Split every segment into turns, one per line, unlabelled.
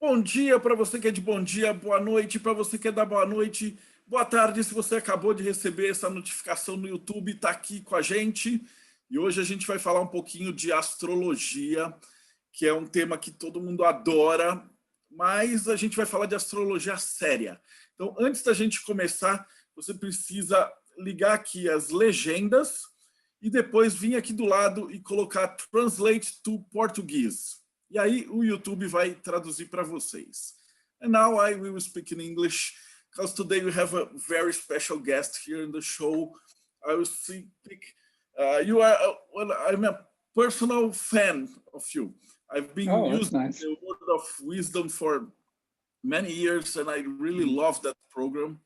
Bom dia para você que é de bom dia, boa noite para você que é da boa noite, boa tarde se você acabou de receber essa notificação no YouTube, está aqui com a gente. E hoje a gente vai falar um pouquinho de astrologia, que é um tema que todo mundo adora, mas a gente vai falar de astrologia séria. Então, antes da gente começar, você precisa ligar aqui as legendas e depois vir aqui do lado e colocar Translate to Português. E aí o YouTube vai traduzir para vocês. And now I will speak in English, because today we have a very special guest here in the show. I will speak. You are, well, I'm a personal fan of you. I've been using
nice.
the word of wisdom for many years, and I really love that program.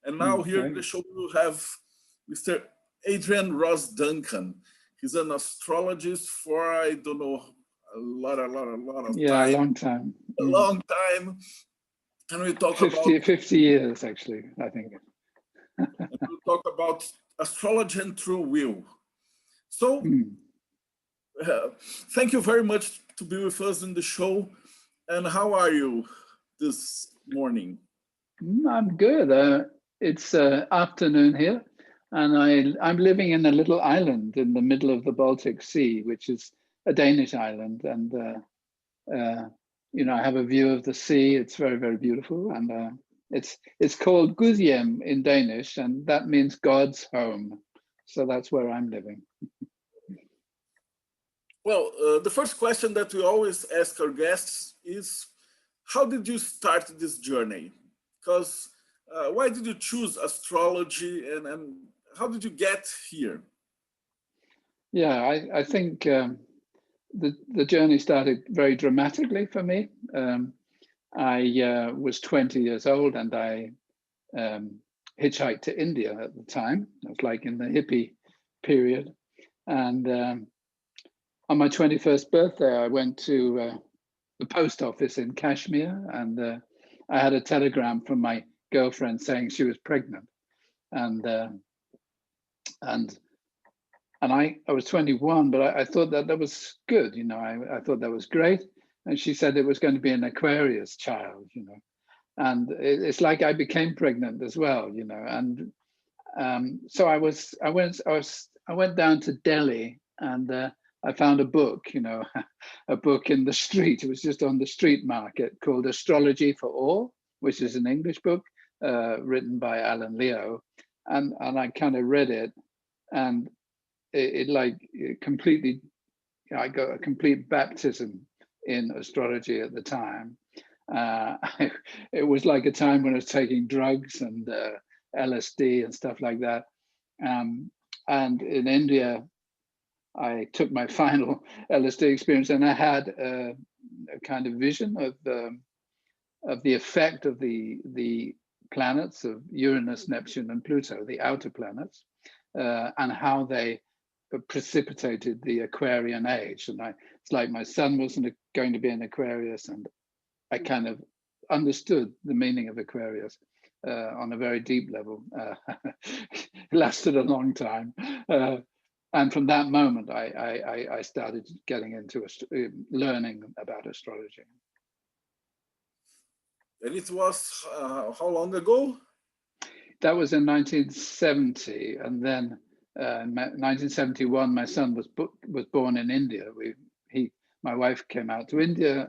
And now here in the show we have Mr. Adrian Ross Duncan. He's an astrologist for, I don't know, a lot of time.
A long time.
A long time. And we talk
50 years, actually, I think.
And we'll talk about astrology and true will. So, thank you very much to be with us in the show. And how are you this morning?
I'm good. It's afternoon here, and I'm living in a little island in the middle of the Baltic Sea, which is a Danish island. And, I have a view of the sea. It's very, very beautiful. And it's called Gudhjem in Danish, and that means God's home. So that's where I'm living.
Well, the first question that we always ask our guests is, how did you start this journey? Because why did you choose astrology, and how did you get here?
Yeah, I think the journey started very dramatically for me. I was 20 years old, and I hitchhiked to India at the time. I was like in the hippie period. And on my 21st birthday, I went to the post office in Kashmir, and I had a telegram from my girlfriend saying she was pregnant. And I was 21, but I thought that was good. I thought that was great. And she said it was going to be an Aquarius child, and it's like I became pregnant as well, and so I went down to Delhi, and I found a book, a book in the street. It was just on the street market, called Astrology for All, which is an English book written by Alan Leo, and I kind of read it, and it completely, I got a complete baptism in astrology at the time. It was like a time when I was taking drugs and LSD and stuff like that. And in India, I took my final LSD experience, and I had a kind of vision of the effect of the planets of Uranus, Neptune, and Pluto, the outer planets, and how they precipitated the Aquarian age. And it's like my son wasn't going to be an Aquarius, and I kind of understood the meaning of Aquarius on a very deep level. It lasted a long time. And from that moment, I started getting into learning about astrology.
And it was how long ago?
That was in 1970, and then in 1971, my son was born in India. My wife came out to India,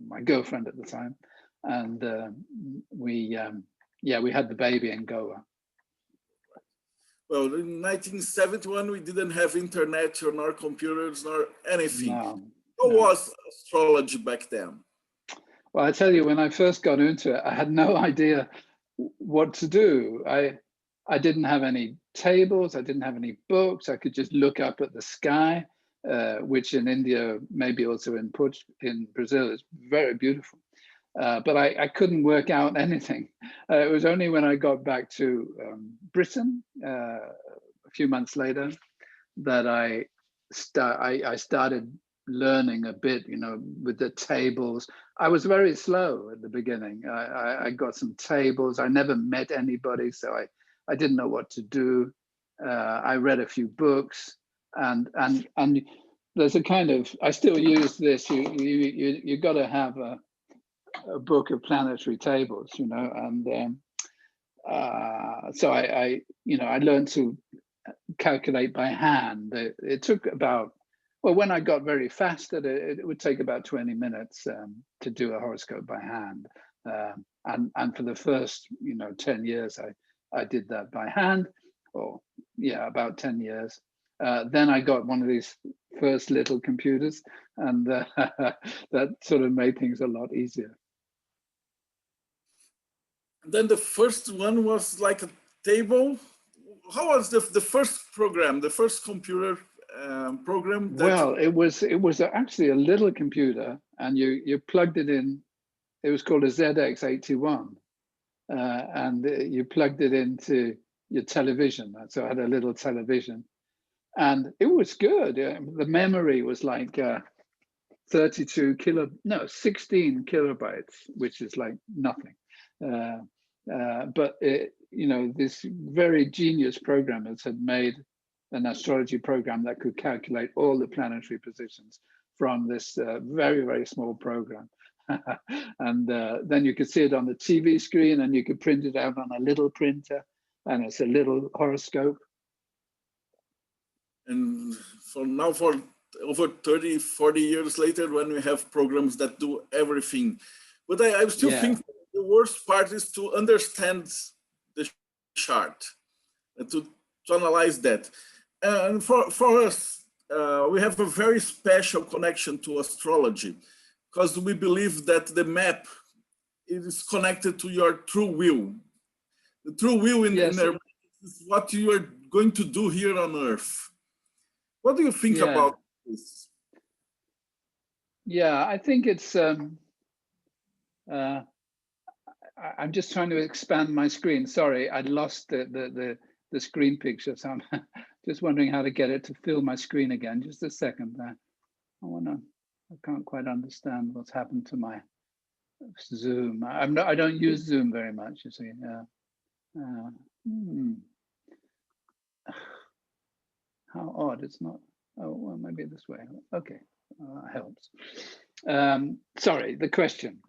my girlfriend at the time, and we had the baby in Goa.
Well, in 1971, we didn't have internet or nor computers nor anything. How was astrology back then?
Well, I tell you, when I first got into it, I had no idea what to do. I didn't have any tables. I didn't have any books. I could just look up at the sky, which in India, maybe also in Brazil, is very beautiful. But I couldn't work out anything. It was only when I got back to Britain a few months later that I started learning a bit, with the tables. I was very slow at the beginning. I got some tables. I never met anybody, so I didn't know what to do. I read a few books, and there's a kind of, I still use this. You got to have a book of planetary tables, and so I learned to calculate by hand. It took about, well, when I got very fast at it, it would take about 20 minutes to do a horoscope by hand. And for the first, 10 years, I did that by hand, or yeah, about 10 years. Then I got one of these first little computers, and that sort of made things a lot easier.
Then the first one was like a table. How was the first program, the first computer program?
Well, it was actually a little computer, and you plugged it in. It was called a ZX81, and you plugged it into your television. So I had a little television, and it was good. The memory was like 16 kilobytes, which is like nothing. But this very genius programmers had made an astrology program that could calculate all the planetary positions from this very, very small program. And then you could see it on the TV screen, and you could print it out on a little printer, and it's a little horoscope.
And for over 30, 40 years later, when we have programs that do everything. But I still think the worst part is to understand the chart and to analyze that. And for us, we have a very special connection to astrology, because we believe that the map is connected to your true will. The true will in Hermetism is what you are going to do here on Earth. What do you think about this?
Yeah, I think it's, I'm just trying to expand my screen. Sorry, I lost the screen picture, so I'm just wondering how to get it to fill my screen again. Just a second there. I can't quite understand what's happened to my Zoom. I don't use Zoom very much, you see. How odd, it's not. Oh, well, maybe this way. Okay, helps. Sorry, the question.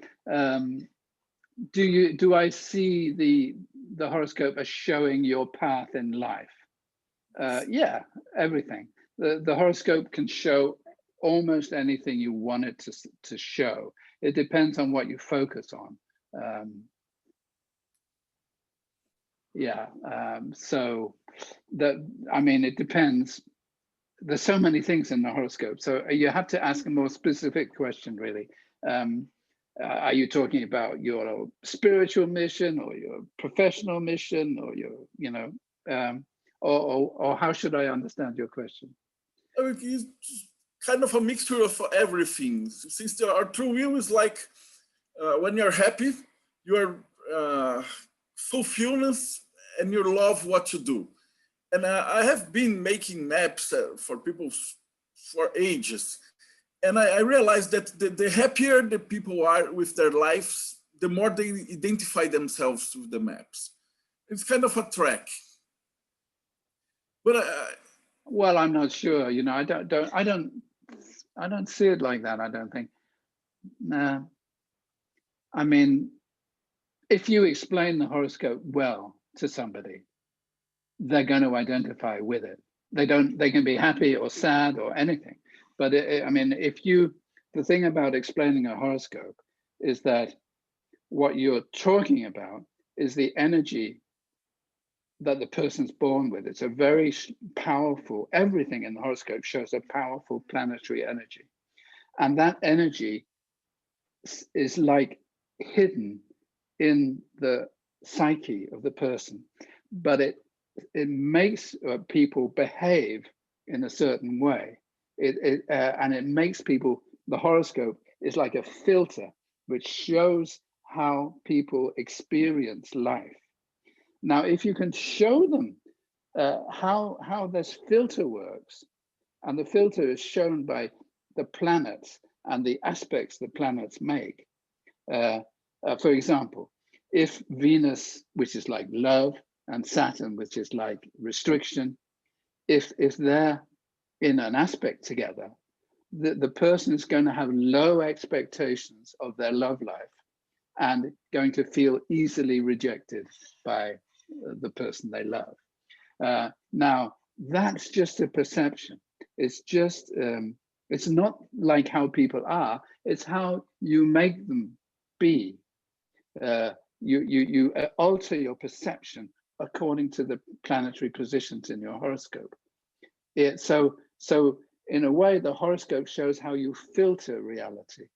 Do I see the horoscope as showing your path in life? Yeah, everything. The horoscope can show almost anything you want it to show. It depends on what you focus on. So it depends. There's so many things in the horoscope, so you have to ask a more specific question, really. Are you talking about your spiritual mission, or your professional mission, or your or how should I understand your question?
It's kind of a mixture of everything. Since our true will is like when you're happy, you're fulfillment, and you love what you do. And I have been making maps for people for ages. And I realized that the happier the people are with their lives, the more they identify themselves with the maps. It's kind of a track. But
well, I'm not sure. I don't see it like that. I don't think. No. I mean, if you explain the horoscope well to somebody, they're going to identify with it. They can be happy or sad or anything. But the thing about explaining a horoscope is that what you're talking about is the energy that the person's born with. It's a very powerful, everything in the horoscope shows a powerful planetary energy. And that energy is like hidden in the psyche of the person, but it makes people behave in a certain way. And it makes people, the horoscope is like a filter which shows how people experience life. Now, if you can show them how this filter works, and the filter is shown by the planets and the aspects the planets make. For example, if Venus, which is like love, and Saturn, which is like restriction, if they're in an aspect together, the person is going to have low expectations of their love life and going to feel easily rejected by the person they love. Now, that's just a perception. It's just, it's not like how people are, it's how you make them be. You alter your perception according to the planetary positions in your horoscope. So in a way, the horoscope shows how you filter reality.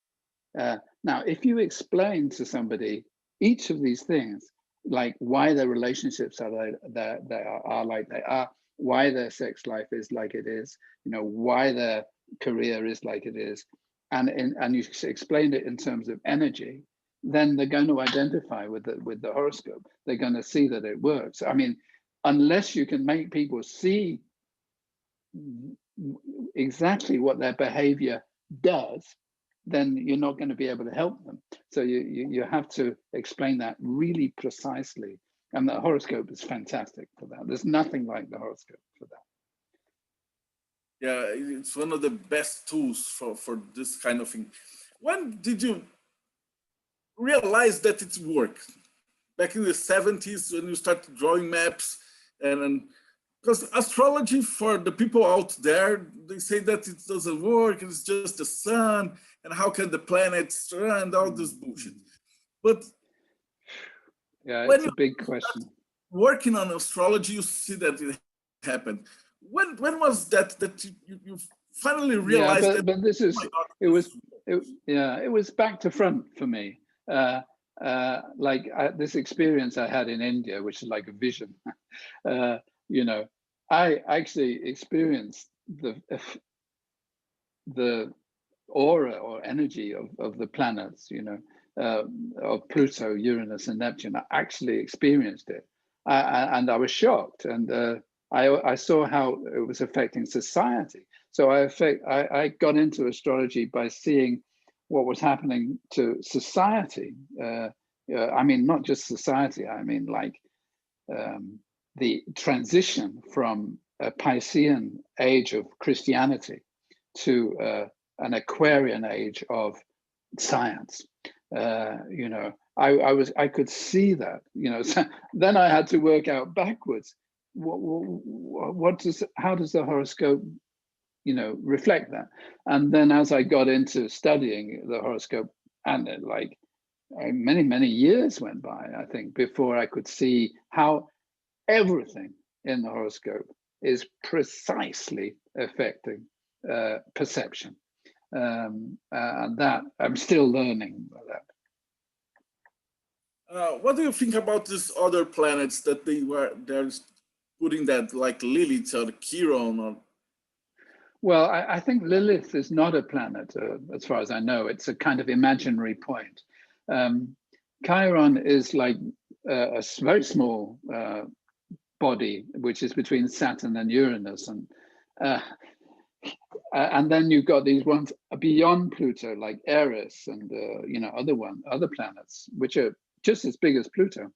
Now, if you explain to somebody each of these things, like why their relationships are like they are, why their sex life is like it is, why their career is like it is, and you explain it in terms of energy, then they're going to identify with the horoscope. They're going to see that it works. I mean, unless you can make people see exactly what their behavior does, then you're not going to be able to help them. So you have to explain that really precisely. And the horoscope is fantastic for that. There's nothing like the horoscope for that.
Yeah, it's one of the best tools for this kind of thing. When did you realize that it worked? Back in the 70s when you started drawing maps, and because astrology, for the people out there, they say that it doesn't work, it's just the sun, and how can the planets and all this bullshit. But
yeah, it's a big question.
Working on astrology, you see that it happened. When was that you finally realized that?
But this is, it was back to front for me. This experience I had in India, which is like a vision. I actually experienced the aura or energy of the planets, of Pluto, Uranus, and Neptune. I actually experienced it, and I was shocked, and I saw how it was affecting society. So I got into astrology by seeing what was happening to society. I mean, not just society. I mean, like the transition from a Piscean age of Christianity to an Aquarian age of science. I could see that. So then I had to work out backwards. How does the horoscope, reflect that? And then as I got into studying the horoscope, and many years went by, I think, before I could see how everything in the horoscope is precisely affecting perception, and that I'm still learning that.
What do you think about these other planets that they're putting that, like Lilith or Chiron? Or...
Well, I think Lilith is not a planet, as far as I know. It's a kind of imaginary point. Chiron is like a very small body, which is between Saturn and Uranus, and then you've got these ones beyond Pluto, like Eris and other planets, which are just as big as Pluto.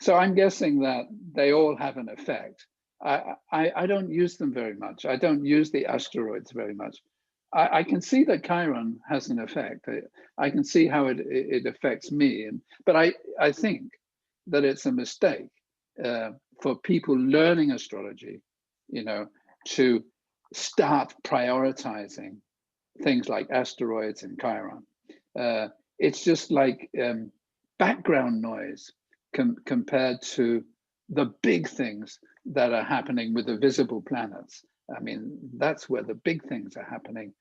So I'm guessing that they all have an effect. I don't use them very much. I don't use the asteroids very much. I can see that Chiron has an effect. I can see how it affects me, but I think that it's a mistake for people learning astrology, to start prioritizing things like asteroids and Chiron. It's just like background noise compared to the big things that are happening with the visible planets. I mean, that's where the big things are happening.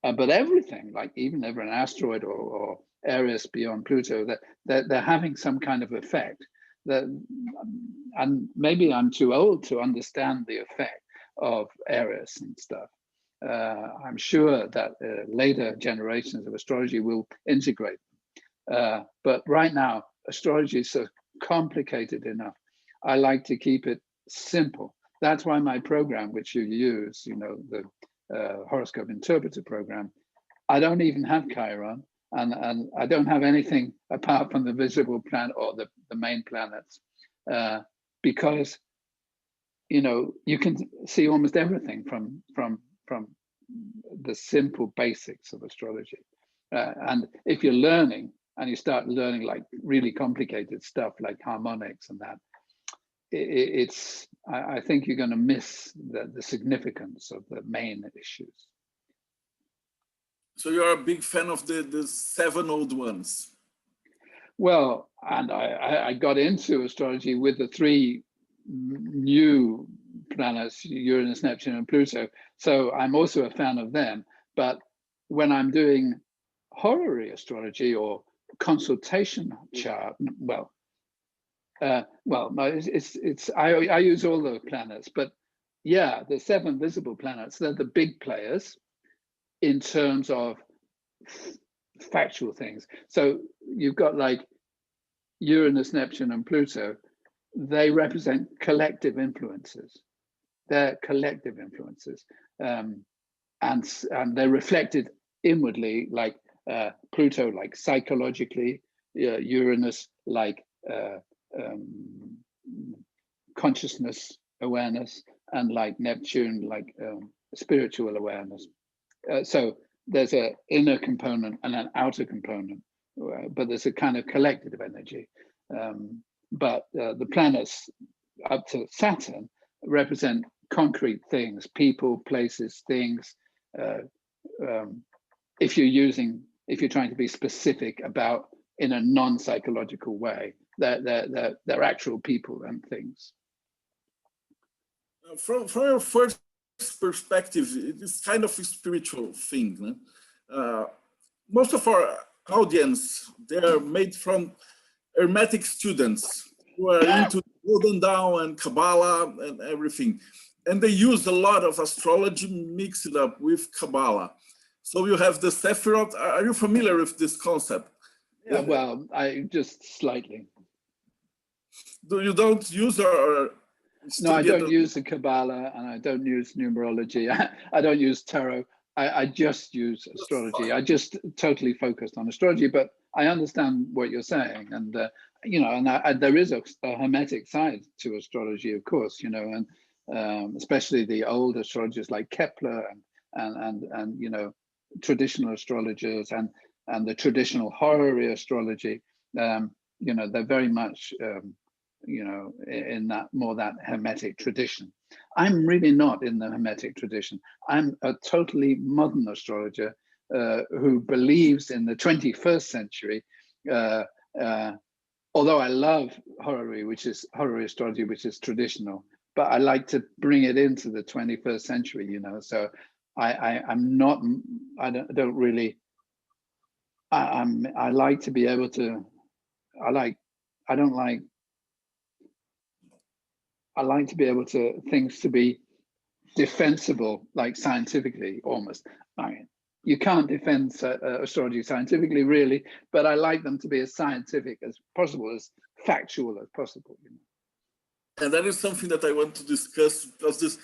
But everything, like even an asteroid or Eris beyond Pluto, that they're having some kind of effect. And maybe I'm too old to understand the effect of Eris and stuff. I'm sure that later generations of astrology will integrate them. But right now, astrology is so complicated enough. I like to keep it simple. That's why my program, which you use, the horoscope interpreter program, I don't even have Chiron, and I don't have anything apart from the visible planet or the main planets, because you can see almost everything from the simple basics of astrology. And if you're learning, and you start learning like really complicated stuff like harmonics and that, I think you're going to miss the significance of the main issues.
So you're a big fan of the 7 old ones.
Well, and I got into astrology with the 3 new planets, Uranus, Neptune, and Pluto. So I'm also a fan of them. But when I'm doing horary astrology or consultation chart, I use all the planets, but yeah, the 7 visible planets, they're the big players in terms of factual things. So you've got like Uranus, Neptune, and Pluto. They represent collective influences. They're collective influences, and they're reflected inwardly, like Pluto, like psychologically, Uranus, like consciousness awareness, and like Neptune, like spiritual awareness. So there's an inner component and an outer component, but there's a kind of collective energy. But the planets up to Saturn represent concrete things, people, places, things. If you're trying to be specific about in a non-psychological way, they're actual people and things.
From your first perspective, it is kind of a spiritual thing. Most of our audience, they are made from Hermetic students who are into Golden Dawn and Kabbalah and everything. And they use a lot of astrology mixed up with Kabbalah. So you have the Sephiroth. Are you familiar with this concept?
Yeah, well, I just slightly.
You don't use or
no, I don't use the Kabbalah, and I don't use numerology. I don't use tarot. I just use astrology. I just totally focused on astrology, but I understand what you're saying, and you know, and there is a hermetic side to astrology, of course, you know, and especially the old astrologers like Kepler and you know, traditional astrologers and the traditional horary astrology. You know, they're very much you know, in that hermetic tradition. I'm really not in the hermetic tradition. I'm a totally modern astrologer who believes in the 21st century, although I love horary astrology, which is traditional, but I like to bring it into the 21st century, you know. So I like to be able to, I like to be able to things to be defensible, like scientifically almost. I mean, you can't defend astrology scientifically, really, but I like them to be as scientific as possible, as factual as possible. You know?
And that is something that I want to discuss, because this,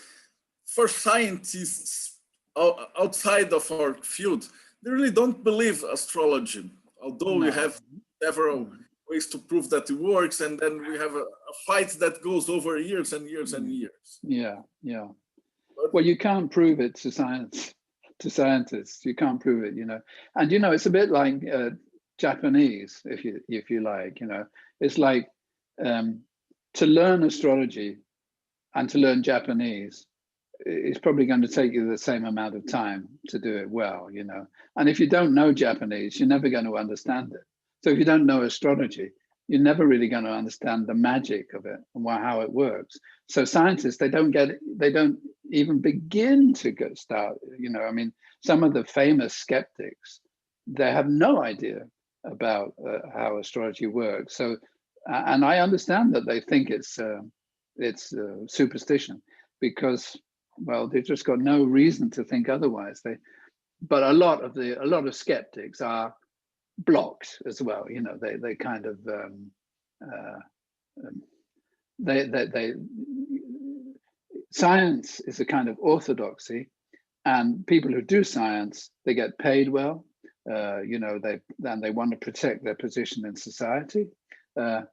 for scientists outside of our field, they really don't believe astrology, although we have several ways to prove that it works, and then we have a fight that goes over years and years and years.
Yeah, yeah. Well, you can't prove it to scientists. You can't prove it, you know. And you know, it's a bit like Japanese, if you like. You know, it's like to learn astrology and to learn Japanese is probably going to take you the same amount of time to do it well, you know. And if you don't know Japanese, you're never going to understand it. So if you don't know astrology, you're never really going to understand the magic of it and how it works. So scientists, they don't even begin to start, you know. I mean, some of the famous skeptics, they have no idea about how astrology works. So, and I understand that they think it's superstition, because, well, they've just got no reason to think otherwise. But a lot of skeptics are blocked as well, you know. They kind of science is a kind of orthodoxy, and people who do science, they get paid well, you know, they want to protect their position in society, and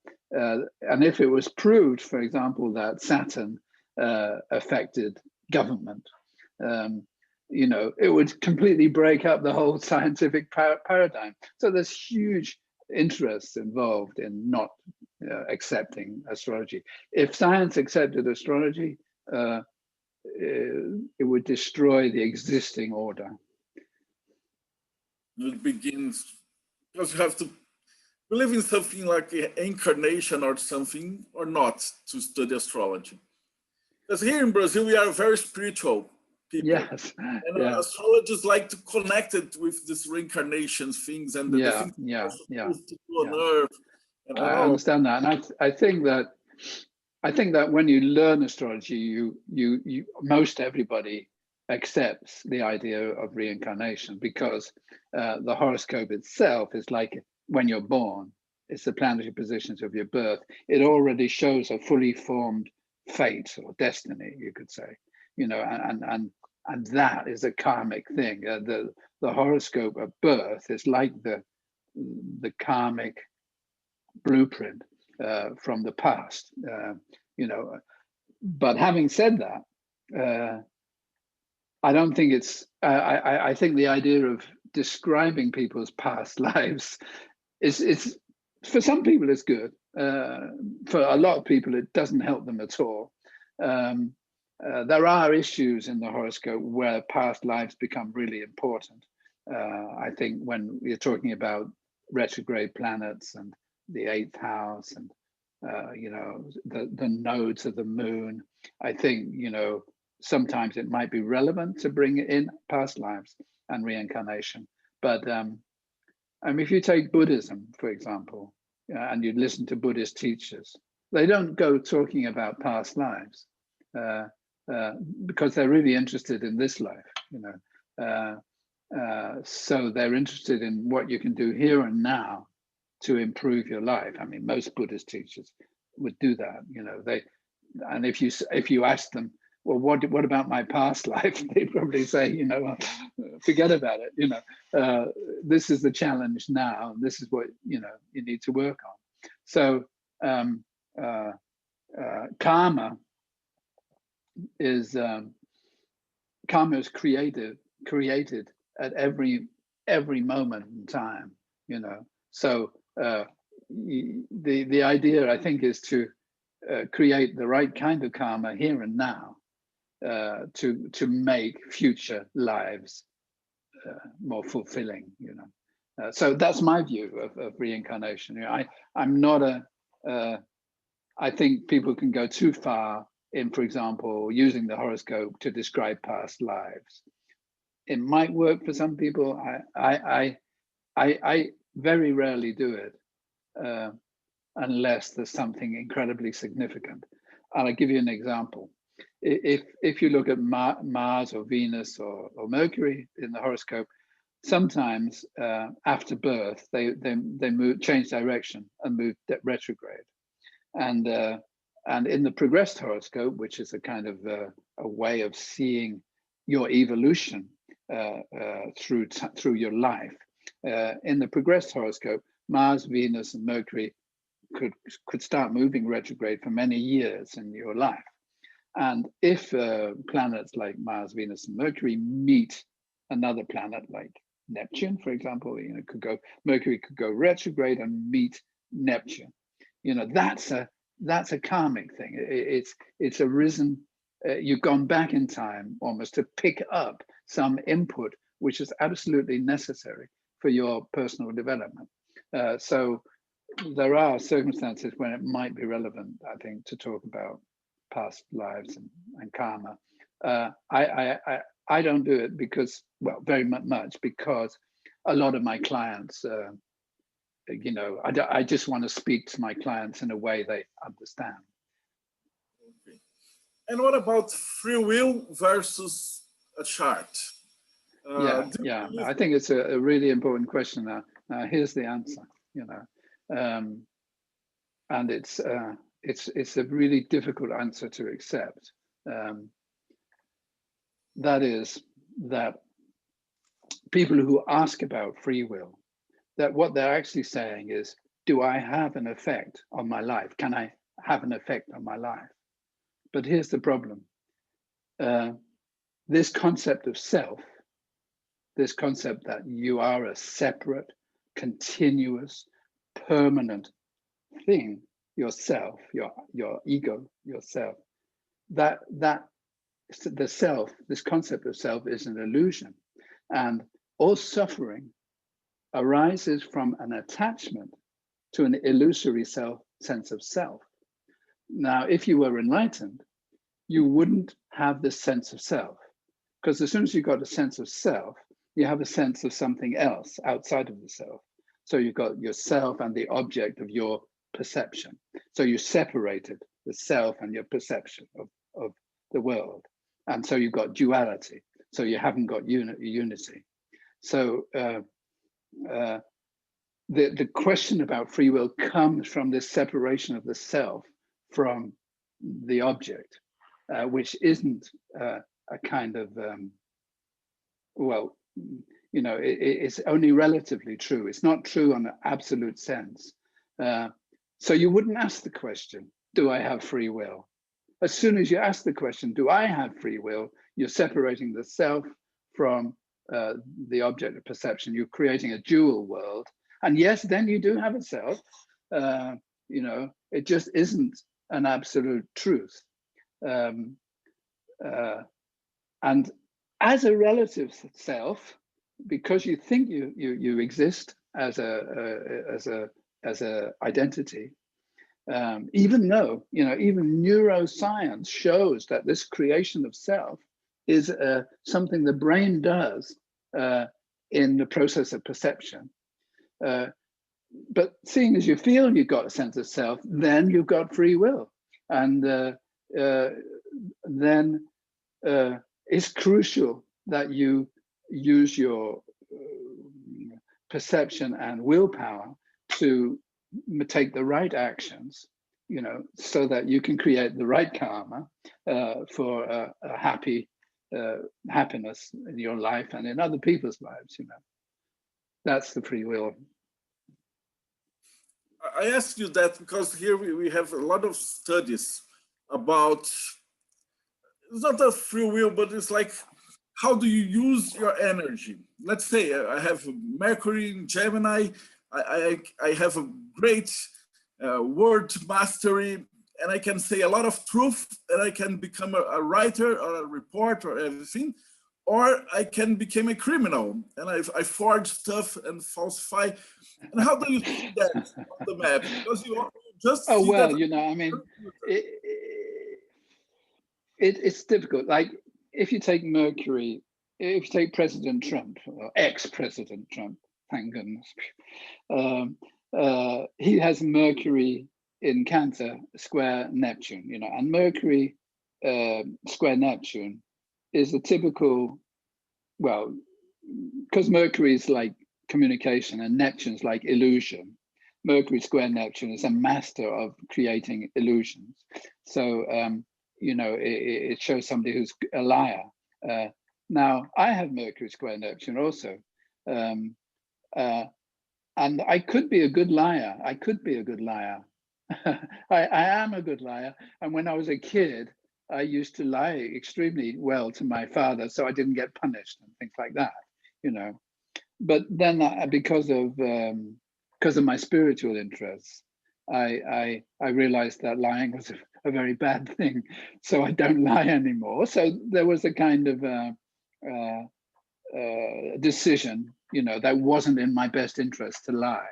if it was proved, for example, that Saturn affected government, you know, it would completely break up the whole scientific paradigm. So there's huge interests involved in not accepting astrology. If science accepted astrology, it would destroy the existing order.
It begins because you have to believe in something like incarnation or something, or not, to study astrology. Because here in Brazil, we are very spiritual people.
Yes.
And astrologists like to connect it with this reincarnation things and the things we're supposed to do on Earth. And
I understand that, and I think that when you learn astrology, you most everybody accepts the idea of reincarnation, because the horoscope itself is like when you're born. It's the planetary positions of your birth. It already shows a fully formed fate or destiny, you could say, and that is a karmic thing. The horoscope of birth is like the karmic blueprint from the past, But having said that, I don't think it's. I think the idea of describing people's past lives is for some people it's good. For a lot of people, it doesn't help them at all. There are issues in the horoscope where past lives become really important. I think when you're talking about retrograde planets and the 8th house and the nodes of the moon, I think sometimes it might be relevant to bring in past lives and reincarnation. But if you take Buddhism, for example, and you listen to Buddhist teachers, they don't go talking about past lives because they're really interested in this life, so they're interested in what you can do here and now to improve your life. I mean, most Buddhist teachers would do that. And if you ask them, well, what about my past life? They'd probably say, forget about it. This is the challenge now. And this is what you need to work on. So karma is created at every moment in time. So the idea, I think, is to create the right kind of karma here and now to make future lives more fulfilling. So that's my view of reincarnation. I'm not I think people can go too far in, for example, using the horoscope to describe past lives. It might work for some people. I very rarely do it unless there's something incredibly significant. And I'll give you an example. If you look at Mars or Venus or Mercury in the horoscope, sometimes after birth they change direction and move retrograde. And in the progressed horoscope, which is a kind of a way of seeing your evolution through your life, in the progressed horoscope, Mars, Venus, and Mercury could start moving retrograde for many years in your life. And if planets like Mars, Venus, and Mercury meet another planet like Neptune, for example, Mercury could go retrograde and meet Neptune. That's a karmic thing. It's arisen. You've gone back in time almost to pick up some input which is absolutely necessary for your personal development. So there are circumstances when it might be relevant, I think, to talk about past lives and karma. I don't do it because, well, very much because a lot of my clients, I just want to speak to my clients in a way they understand.
Okay. And what about free will versus a chart?
Yeah. I think it's a really important question. Now here's the answer. And it's a really difficult answer to accept. That is that people who ask about free will, that what they're actually saying is, do I have an effect on my life? Can I have an effect on my life? But here's the problem. This concept of self, this concept that you are a separate, continuous, permanent thing, yourself, your ego, yourself. That the self, this concept of self, is an illusion, and all suffering arises from an attachment to an illusory sense of self. Now, if you were enlightened, you wouldn't have this sense of self, because as soon as you got a sense of self, you have a sense of something else outside of the self. So you've got yourself and the object of your perception. So you separated the self and your perception of the world. And so you've got duality. So you haven't got unity. So the question about free will comes from this separation of the self from the object, which isn't a kind of, well, you know, it's only relatively true. It's not true on an absolute sense. So you wouldn't ask the question, do I have free will? As soon as you ask the question, do I have free will? You're separating the self from the object of perception. You're creating a dual world. And yes, then you do have a self. You know, it just isn't an absolute truth. And as a relative self, because you think you exist as a identity, even though, you know, even neuroscience shows that this creation of self is something the brain does in the process of perception. But seeing as you feel you've got a sense of self, then you've got free will. And then it's crucial that you use your perception and willpower to take the right actions, you know, so that you can create the right karma for a happy happiness in your life and in other people's lives, you know. That's the free will.
I ask you that because here we have a lot of studies about, it's not a free will, but it's like, how do you use your energy? Let's say I have Mercury in Gemini, I have a great word mastery, and I can say a lot of truth, and I can become a writer or a reporter or everything, or I can become a criminal, and I forge stuff and falsify. And how do you see that on the map? Because you just
oh,
see
well,
that.
You know, I mean, it's difficult. Like, if you take Mercury, if you take President Trump, or ex-President Trump, thank goodness, he has Mercury in Cancer square Neptune, you know, and Mercury square Neptune is a typical, well, because Mercury is like communication and Neptune's like illusion. Mercury square Neptune is a master of creating illusions. So, you know, it shows somebody who's a liar. Now, I have Mercury square Neptune also. And I could be a good liar. I could be a good liar. I am a good liar. And when I was a kid, I used to lie extremely well to my father, so I didn't get punished and things like that, you know. But then because of my spiritual interests, I realized that lying was a very bad thing. So I don't lie anymore. So there was a kind of decision, you know, that wasn't in my best interest to lie.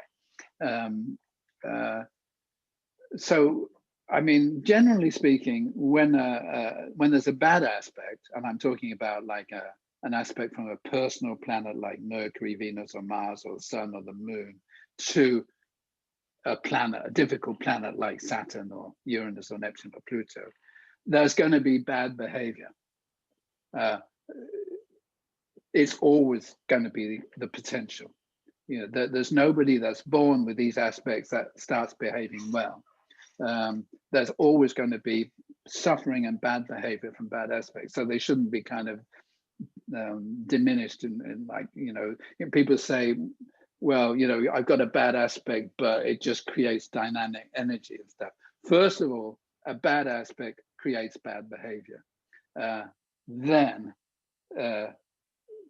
So, I mean, generally speaking, when there's a bad aspect, and I'm talking about like an aspect from a personal planet like Mercury, Venus, or Mars, or the Sun, or the Moon, to a planet, a difficult planet like Saturn, or Uranus, or Neptune, or Pluto, there's going to be bad behavior. It's always going to be the potential. You know, there's nobody that's born with these aspects that starts behaving well. There's always going to be suffering and bad behavior from bad aspects. So they shouldn't be kind of diminished in like, you know, people say, well, you know, I've got a bad aspect, but it just creates dynamic energy and stuff. First of all, a bad aspect creates bad behavior. Then,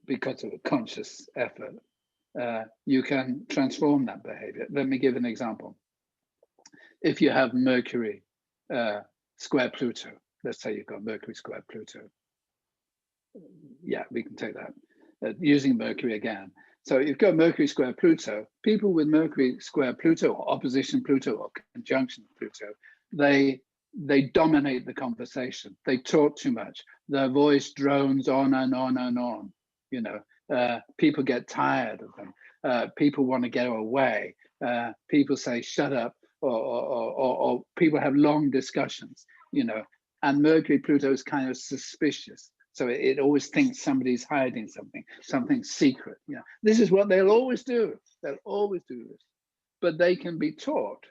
because of a conscious effort, you can transform that behavior. Let me give an example. If you have Mercury square Pluto, let's say you've got Mercury square Pluto. Yeah, we can take that. Using Mercury again. So you've got Mercury square Pluto. People with Mercury square Pluto or opposition Pluto or conjunction Pluto, they dominate the conversation. They talk too much. Their voice drones on and on and on. You know, people get tired of them. People want to get away. People say, shut up, or people have long discussions, you know, and Mercury Pluto is kind of suspicious. So it always thinks somebody's hiding something secret. You know, this is what they'll always do. They'll always do this, but they can be taught.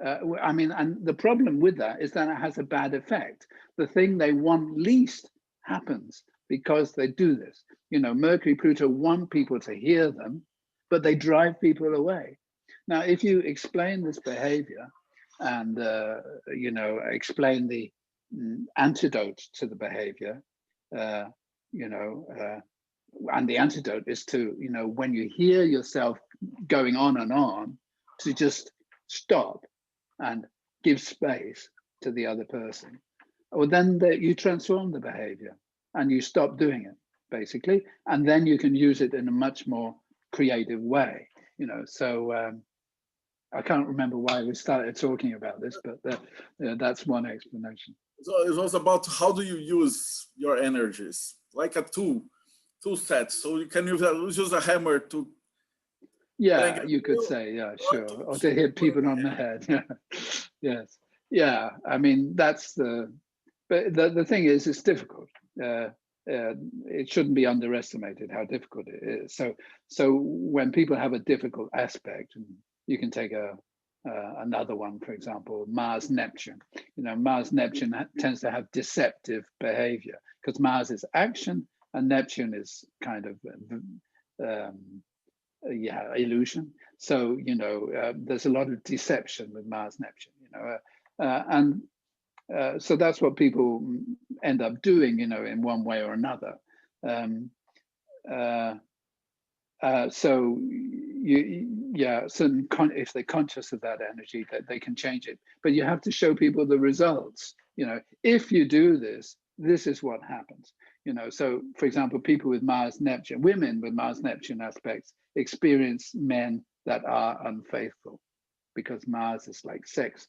I mean, and the problem with that is that it has a bad effect. The thing they want least happens because they do this. You know, Mercury, Pluto want people to hear them, but they drive people away. Now, if you explain this behavior and, you know, explain the antidote to the behavior, you know, and the antidote is to, you know, when you hear yourself going on and on, to just stop and give space to the other person, or then you transform the behavior and you stop doing it, basically, and then you can use it in a much more creative way, you know. So I can't remember why we started talking about this, but that's one explanation.
So it was about how do you use your energies, like a tool set. So you can use a hammer to.
Yeah, you could say, yeah, sure, or to hit people on the head. Yeah, yes, yeah. I mean, that's but the thing is, it's difficult. It shouldn't be underestimated how difficult it is. So when people have a difficult aspect, you can take another one, for example, Mars Neptune. You know, Mars Neptune tends to have deceptive behavior because Mars is action and Neptune is kind of yeah, illusion. So, you know, there's a lot of deception with Mars Neptune, you know, and so that's what people end up doing, you know, in one way or another. So yeah, if they're conscious of that energy, that they can change it. But you have to show people the results. You know, if you do this, this is what happens. You know, so for example, people with Mars Neptune, women with Mars Neptune aspects experience men that are unfaithful because Mars is like sex,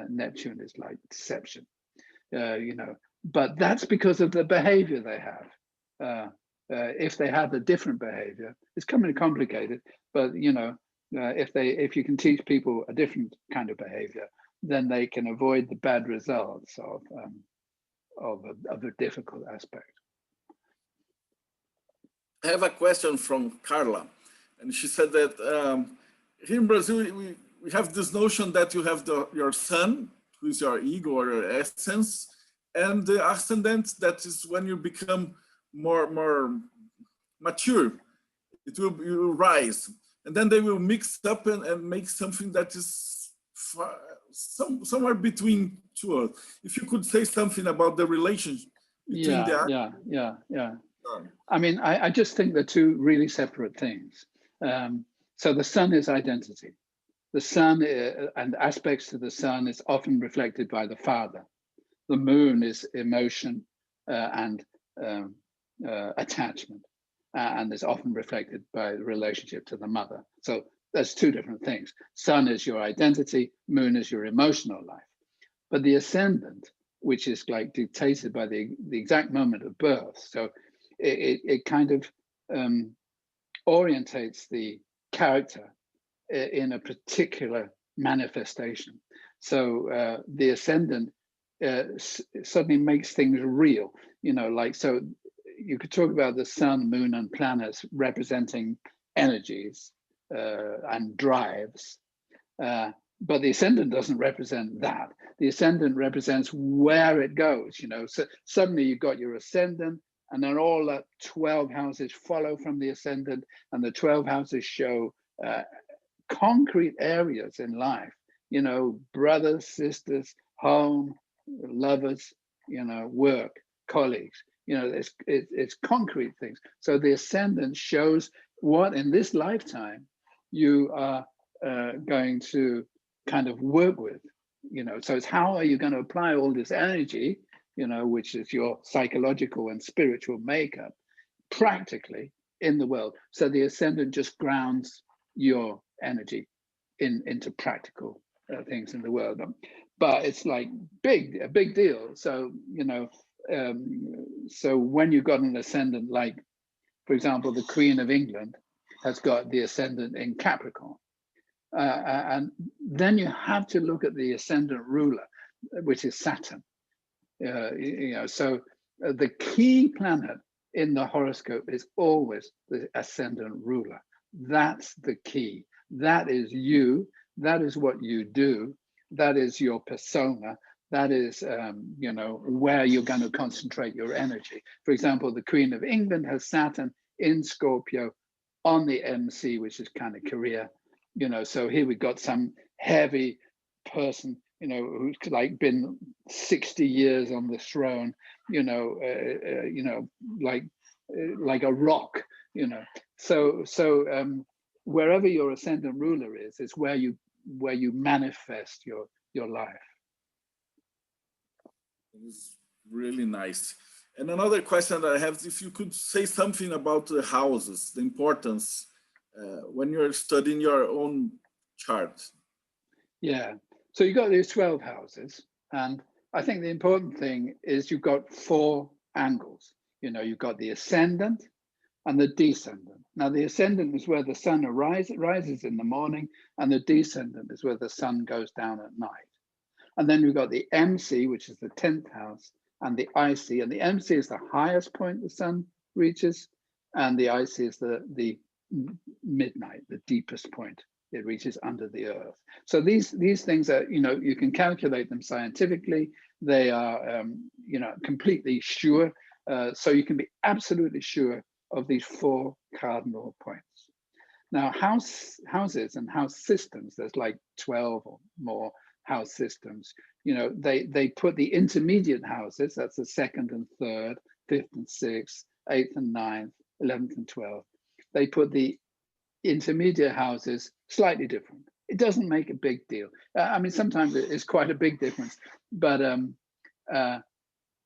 Neptune is like deception. You know, but that's because of the behavior they have. If they have a different behavior, it's kind of complicated, but you know, if you can teach people a different kind of behavior, then they can avoid the bad results of a difficult aspect.
I have a question from Carla, and she said that here in Brazil we have this notion that you have your sun, who is your ego or your essence, and the ascendant, that is when you become more mature, you will rise, and then they will mix up and make something that is somewhere between two. If you could say something about the relationship between
yeah. I mean, I just think they're two really separate things. So the sun is identity. The sun and aspects to the sun is often reflected by the father. The moon is emotion and attachment, and is often reflected by the relationship to the mother. So there's two different things. Sun is your identity, moon is your emotional life. But the ascendant, which is like dictated by the exact moment of birth, so it kind of orientates the character in a particular manifestation. So the ascendant suddenly makes things real, you know, like, so you could talk about the sun, moon, and planets representing energies and drives, but the ascendant doesn't represent that. The ascendant represents where it goes, you know. So suddenly you've got your ascendant, and then all the 12 houses follow from the ascendant, and the 12 houses show concrete areas in life, you know, brothers, sisters, home, lovers, you know, work, colleagues, you know, it's concrete things. So the ascendant shows what in this lifetime you are going to kind of work with, so it's how are you going to apply all this energy, which is your psychological and spiritual makeup, practically in the world. So the ascendant just grounds your energy into practical things in the world. But it's like a big deal. So, so when you've got an ascendant, like, for example, the Queen of England has got the ascendant in Capricorn. And then you have to look at the ascendant ruler, which is Saturn. So the key planet in the horoscope is always the ascendant ruler. That's the key. That is you. That is what you do. That is your persona. That is, where you're going to concentrate your energy. For example, the Queen of England has Saturn in Scorpio on the MC, which is kind of career. So here we've got some heavy person, who's like been 60 years on the throne, like a rock, So wherever your ascendant ruler is where you manifest your life.
It's really nice. And another question that I have is if you could say something about the houses, the importance when you're studying your own chart.
Yeah, so you've got these 12 houses, and I think the important thing is you've got 4 angles. You've got the ascendant and the descendant. Now, the ascendant is where the sun rises in the morning, and the descendant is where the sun goes down at night. And then we've got the MC, which is the 10th house, and the IC. And the MC is the highest point the sun reaches, and the IC is the midnight, the deepest point it reaches under the earth. So these things are, you can calculate them scientifically. They are, completely sure. So you can be absolutely sure of these 4 cardinal points. Now, houses and house systems, there's like 12 or more house systems. They put the intermediate houses, that's the 2nd and 3rd, 5th and 6th, 8th and 9th, 11th and 12th. They put the intermediate houses slightly different. It doesn't make a big deal. I mean, sometimes it's quite a big difference, but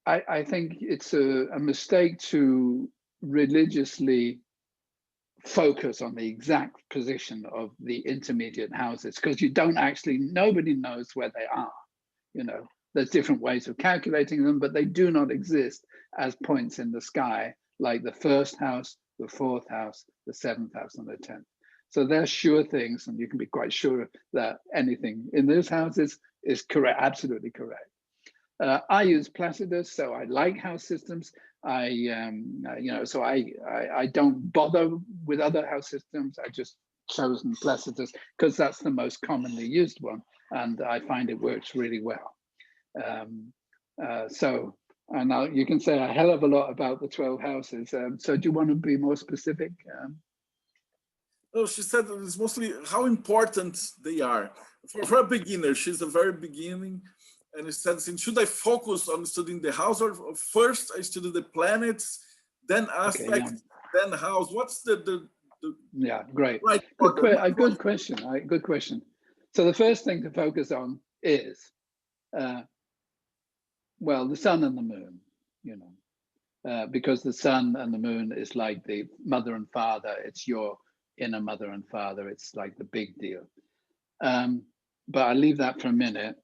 I think it's a mistake to religiously focus on the exact position of the intermediate houses, because nobody knows where they are. There's different ways of calculating them, but they do not exist as points in the sky like the 1st house, the 4th house, the 7th house, and the 10th. So they're sure things, and you can be quite sure that anything in those houses is correct, absolutely correct. I use Placidus, so I like house systems. So I don't bother with other house systems. I just chosen Placidus because that's the most commonly used one, and I find it works really well. And now you can say a hell of a lot about the 12 houses. So do you want to be more specific?
No, she said it's mostly how important they are. For a beginner, she's a very beginning. And it said, should I focus on studying the house, or first I study the planets, then aspect,
okay,
then house? What's the
yeah, great.
Right,
good question. Good question. So the first thing to focus on is, well, the sun and the moon, because the sun and the moon is like the mother and father. It's your inner mother and father. It's like the big deal. But I'll leave that for a minute.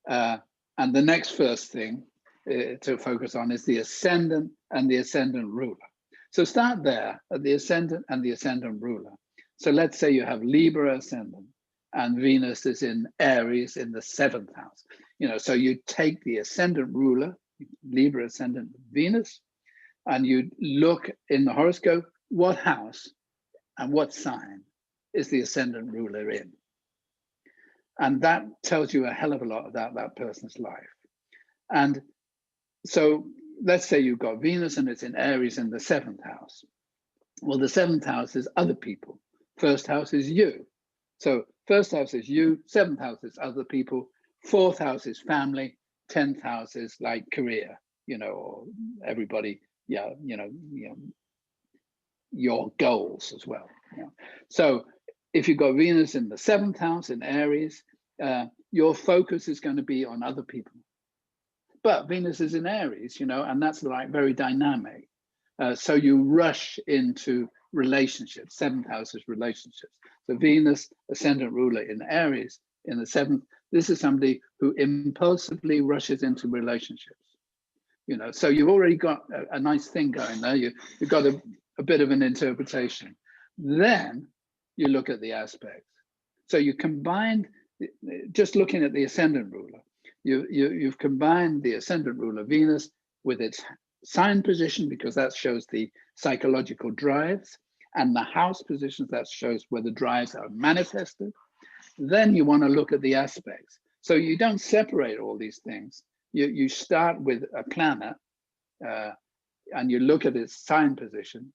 And the next first thing to focus on is the ascendant and the ascendant ruler. So start there at the ascendant and the ascendant ruler. So let's say you have Libra ascendant and Venus is in Aries in the 7th house. So you take the ascendant ruler, Libra ascendant Venus, and you look in the horoscope, what house and what sign is the ascendant ruler in? And that tells you a hell of a lot about that person's life. And so let's say you've got Venus and it's in Aries in the 7th house. Well, the 7th house is other people. 1st house is you. So 1st house is you, 7th house is other people, 4th house is family, 10th house is like career, or everybody, your goals as well. You know? So if you've got Venus in the 7th house in Aries, your focus is going to be on other people. But Venus is in Aries, you know, and that's like very dynamic. So you rush into relationships. 7th house is relationships. So Venus, ascendant ruler in Aries, in the 7th, this is somebody who impulsively rushes into relationships. You know, so you've already got a nice thing going there. You've got a bit of an interpretation. Then you look at the aspects. So you combined, just looking at the ascendant ruler, you've combined the ascendant ruler Venus with its sign position, because that shows the psychological drives, and the house positions, that shows where the drives are manifested. Then you want to look at the aspects. So you don't separate all these things. You start with a planet and you look at its sign position,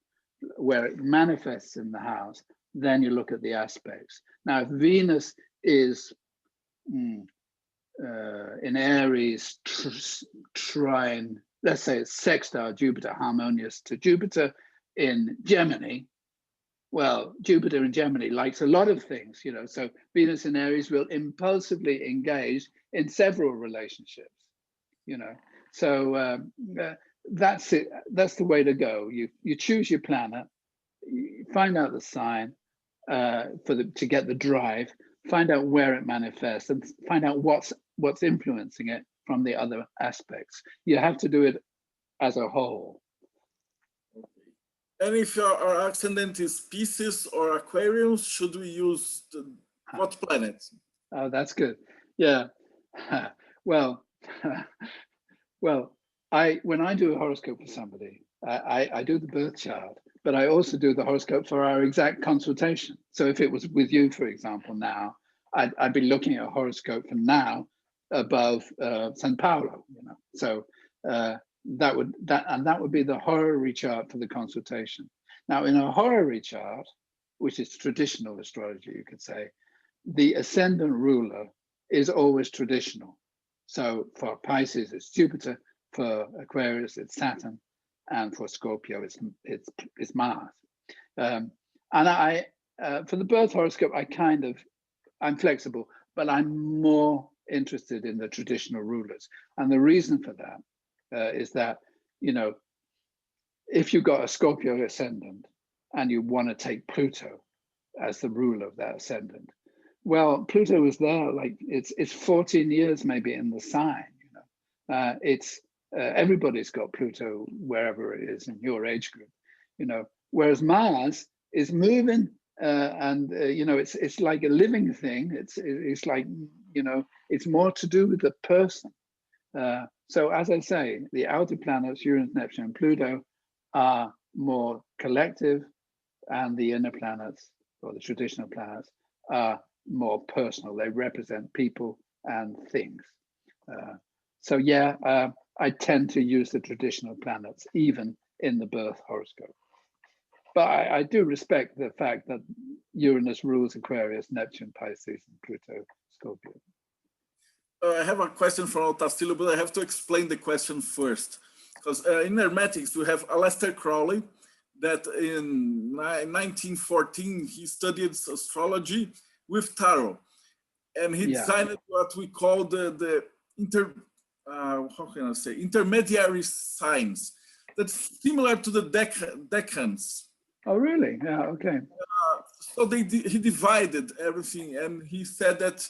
where it manifests in the house. Then you look at the aspects. Now, if Venus is in Aries, trine, let's say it's sextile Jupiter, harmonious to Jupiter in Gemini, well, Jupiter in Gemini likes a lot of things, you know, so Venus in Aries will impulsively engage in several relationships, you know. So that's it. That's the way to go. You choose your planet, you find out the sign to get the drive, find out where it manifests, and find out what's influencing it from the other aspects. You have to do it as a whole.
And if our ascendant is Pisces or Aquarius, should we use what planets?
Oh, that's good. Yeah. Well, when I do a horoscope for somebody, I do the birth chart, but I also do the horoscope for our exact consultation. So if it was with you, for example, now, I'd be looking at a horoscope for now above San Paulo, you know. So that would be the horary chart for the consultation. Now, in a horary chart, which is traditional astrology, you could say, the ascendant ruler is always traditional. So for Pisces, it's Jupiter. For Aquarius, it's Saturn, and for Scorpio, it's Mars. And I, for the birth horoscope, I'm flexible, but I'm more interested in the traditional rulers. And the reason for that is that, you know, if you've got a Scorpio ascendant and you want to take Pluto as the ruler of that ascendant, well, Pluto is there, like it's 14 years maybe in the sign, you know. Everybody's got Pluto wherever it is in your age group, you know, whereas Mars is moving and you know, it's like a living thing. It's like, you know, it's more to do with the person. So as I say, the outer planets, Uranus, Neptune, and Pluto, are more collective, and the inner planets, or the traditional planets, are more personal. They represent people and things. So yeah, I tend to use the traditional planets even in the birth horoscope. But I do respect the fact that Uranus rules Aquarius, Neptune, Pisces, and Pluto, Scorpio.
I have a question from Tassillo, but I have to explain the question first. Because in Hermetics, we have Aleister Crowley, that in 1914, he studied astrology with tarot. And he designed what we call the intermediary signs. That's similar to the decans.
Oh, really? Yeah, okay.
So he divided everything, and he said that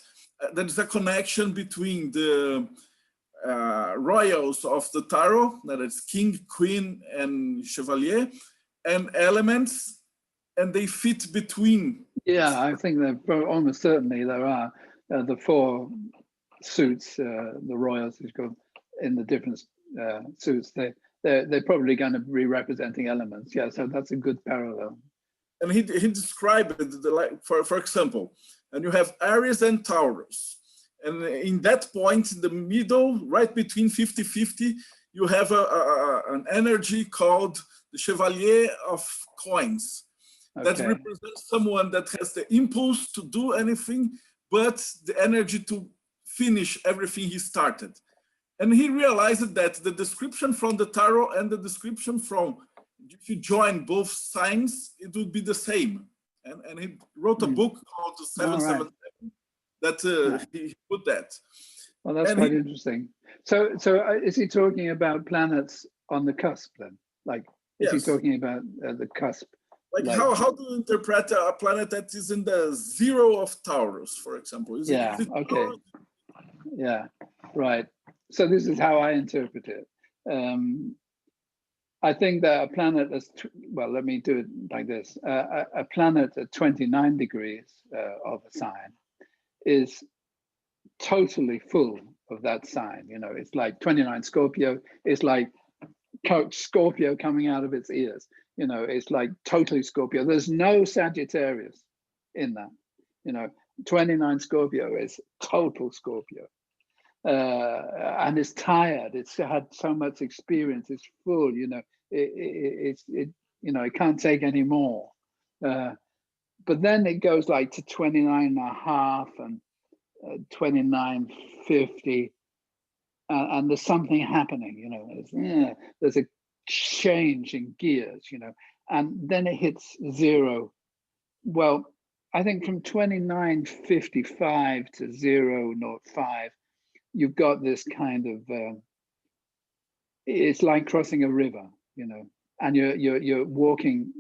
there's a connection between the royals of the tarot, that is king, queen, and chevalier, and elements, and they fit between.
Yeah, I think that almost certainly there are the 4 suits, the royals, which go in the different suits. They're probably going to be representing elements. Yeah, so that's a good parallel.
And he described it, for example, and you have Aries and Taurus. And in that point, in the middle, right between 50-50, you have an energy called the Chevalier of Coins. Okay. That represents someone that has the impulse to do anything, but the energy to finish everything he started. And he realized that the description from the tarot and the description from if you join both signs, it would be the same. And he wrote a book called the 777 that he put that.
Well, that's quite interesting. So is he talking about planets on the cusp then? Like, is he talking about the cusp?
Like how do you interpret a planet that is in the 0 of Taurus, for example? Is it
okay.
Taurus?
Yeah, right. So this is how I interpret it. I think that a planet that's, well, let me do it like this. A planet at 29 degrees of a sign is totally full of that sign. You know, it's like 29 Scorpio. It's like Scorpio coming out of its ears. You know, it's like totally Scorpio. There's no Sagittarius in that. You know, 29 Scorpio is total Scorpio. And it's tired. It's had so much experience. It's full. You know, it you know, it can't take any more. But then it goes like to 29 and a half and 29.50, and there's something happening. You know, there's a change in gears. You know, and then it hits 0. Well, I think from 29.55 to 0.05. You've got this kind of it's like crossing a river, you know, and you're walking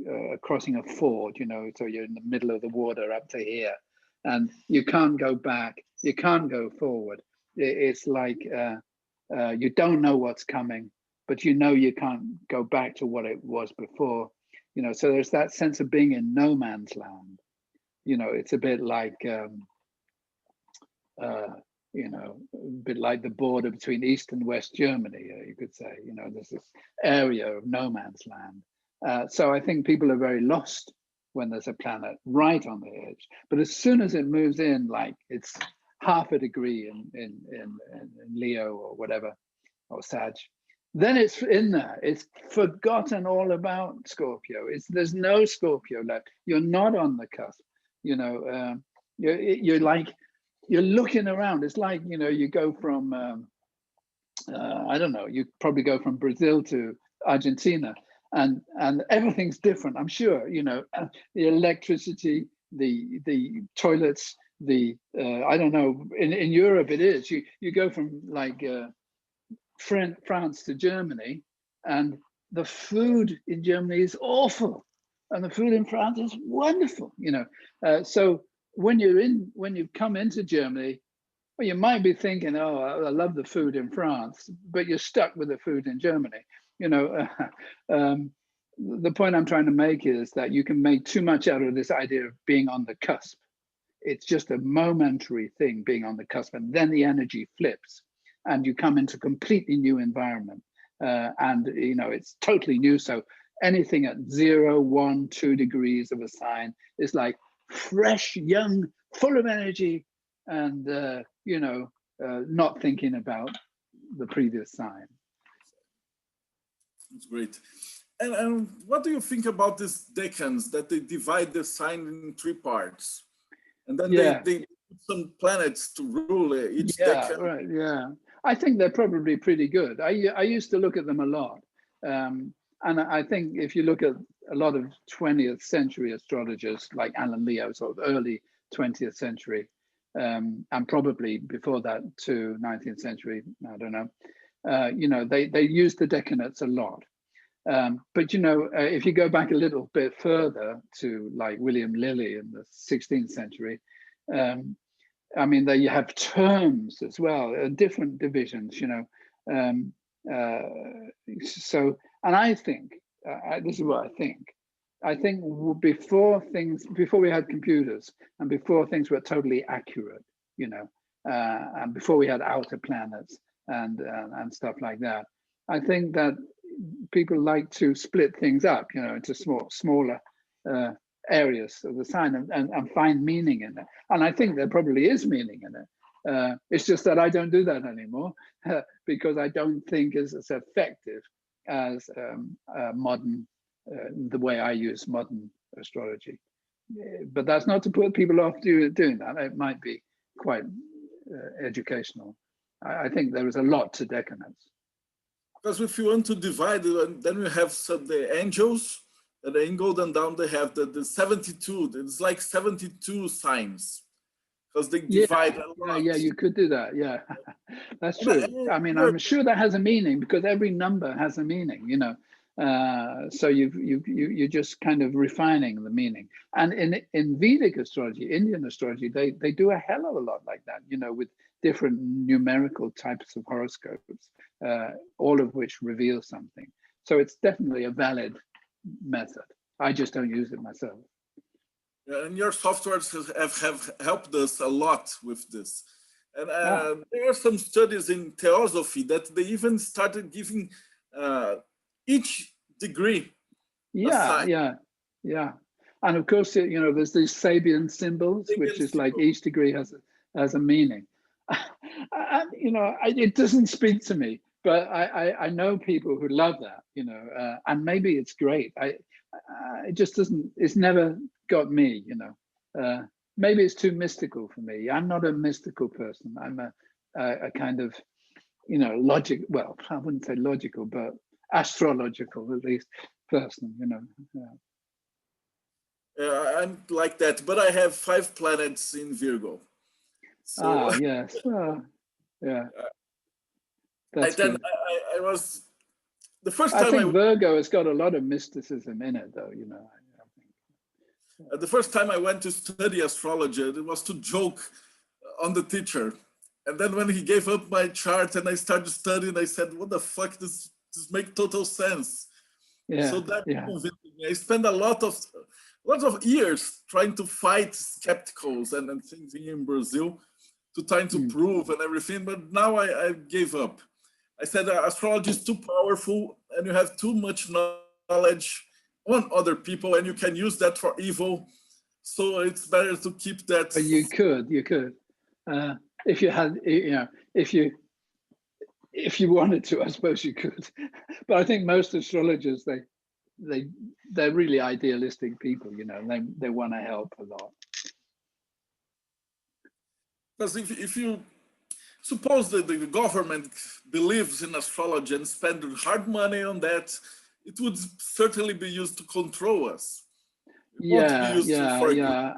crossing a ford, you know, so you're in the middle of the water up to here, and you can't go back, you can't go forward. It's like you don't know what's coming, but you know you can't go back to what it was before, you know. So there's that sense of being in no man's land. You know, it's a bit like you know, a bit like the border between East and West Germany, you could say. You know, there's this area of no man's land. So I think people are very lost when there's a planet right on the edge. But as soon as it moves in, like it's half a degree in Leo or whatever, or Sag, then it's in there. It's forgotten all about Scorpio. There's no Scorpio left. You're not on the cusp. You know, you're like, you're looking around. It's like, you know, you go from, I don't know, you probably go from Brazil to Argentina, and everything's different, I'm sure. You know, the electricity, the toilets, I don't know, in Europe it is. You go from like France to Germany, and the food in Germany is awful, and the food in France is wonderful, you know. So when you come into Germany, well, you might be thinking, oh, I love the food in France, but you're stuck with the food in Germany. You know, the point I'm trying to make is that you can make too much out of this idea of being on the cusp. It's just a momentary thing, being on the cusp, and then the energy flips and you come into a completely new environment. And, you know, it's totally new. So anything at 0, 1, 2 degrees of a sign is like fresh, young, full of energy, and you know, not thinking about the previous sign.
That's great. And what do you think about these decans, that they divide the sign in 3 parts, and then they put some planets to rule each decan?
Right. Yeah, I think they're probably pretty good. I used to look at them a lot, and I think if you look at a lot of 20th century astrologers like Alan Leo, sort of early 20th century, and probably before that to 19th century, I don't know, you know, they used the decanates a lot. But, you know, if you go back a little bit further to like William Lilly in the 16th century, I mean, there you have terms as well, different divisions, you know. So, and I think, this is what I think before we had computers and before things were totally accurate, you know, and before we had outer planets and stuff like that, I think that people like to split things up, you know, into smaller areas of the sign and find meaning in it. And I think there probably is meaning in it. It's just that I don't do that anymore because I don't think it's as effective as modern, the way I use modern astrology. But that's not to put people off doing that. It might be quite educational. I think there is a lot to decanates.
Because if you want to divide it, then we have the angels, and then go down they have the 72. It's like 72 signs, because they divide a lot.
Yeah, you could do that. Yeah, that's true. I mean, I'm sure that has a meaning because every number has a meaning, you know. So you're just kind of refining the meaning. And in Vedic astrology, Indian astrology, they do a hell of a lot like that, you know, with different numerical types of horoscopes, all of which reveal something. So it's definitely a valid method. I just don't use it myself.
And your softwares have helped us a lot with this. And there are some studies in theosophy that they even started giving each degree.
Yeah. And of course, you know, there's these Sabian symbols, which is like each degree has a meaning. And, you know, it doesn't speak to me, but I know people who love that, you know, and maybe it's great. It just doesn't, it's never got me, you know. Maybe it's too mystical for me. I'm not a mystical person. I'm a kind of, you know, well, I wouldn't say logical, but astrological at least person, you know.
I'm like that, but I have 5 planets in Virgo. So,
yes. Yeah. That's
then
good.
I was the first time
I think Virgo has got a lot of mysticism in it, though, you know.
The first time I went to study astrology, it was to joke on the teacher. And then when he gave up my chart and I started studying, I said, what the fuck, this makes total sense.
Yeah,
so that convinced me. I spent a lot of years trying to fight skepticals and things here in Brazil to trying to prove and everything, but now I gave up. I said astrology is too powerful and you have too much knowledge on other people and you can use that for evil. So it's better to keep that.
But you could. If you had, you know, if you wanted to, I suppose you could. But I think most astrologers, they're really idealistic people, you know, they want to help a lot.
Because if you suppose that the government believes in astrology and spend hard money on that, it would certainly be used to control us.
Yeah.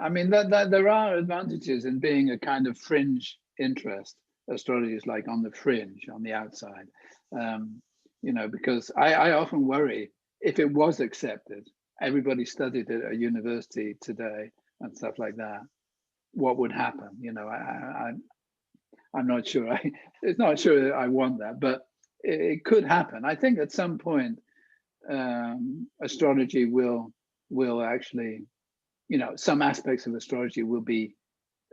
I mean, that there are advantages in being a kind of fringe interest. Astrology is like on the fringe, on the outside, you know, because I often worry if it was accepted, everybody studied at a university today and stuff like that, what would happen? You know, I'm not sure. It's not sure I want that, but it could happen. I think at some point, astrology will actually, you know, some aspects of astrology will be